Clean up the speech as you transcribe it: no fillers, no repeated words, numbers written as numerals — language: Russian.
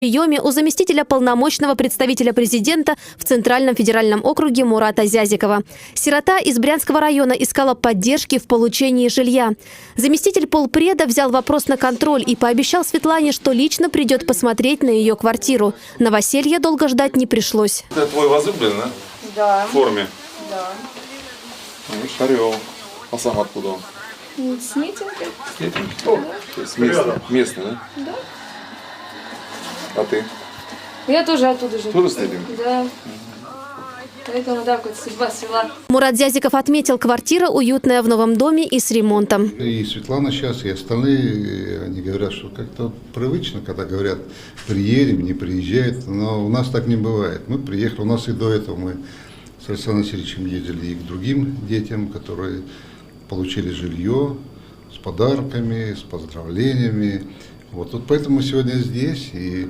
Приеме у заместителя полномочного представителя президента в Центральном федеральном округе Мурата Зязикова. Сирота из Брянского района искала поддержки в получении жилья. Заместитель полпреда взял вопрос на контроль и пообещал Светлане, что лично придет посмотреть на ее квартиру. Новоселья долго ждать не пришлось. Это твой возлюбленный, да? Да. В форме? Да. Орел. А сам откуда он? С митинга. То есть местный, да? Да. А ты? Я тоже оттуда же. Тоже с этим? Да. Поэтому, да, какая-то судьба свела. Мурат Зязиков отметил, квартира уютная в новом доме и с ремонтом. И Светлана сейчас, и остальные, они говорят, что как-то привычно, когда говорят, приедем, не приезжают, но у нас так не бывает. Мы приехали, у нас и до этого мы с Александром Васильевичем ездили и к другим детям, которые получили жилье с подарками, с поздравлениями. Вот поэтому мы сегодня здесь, и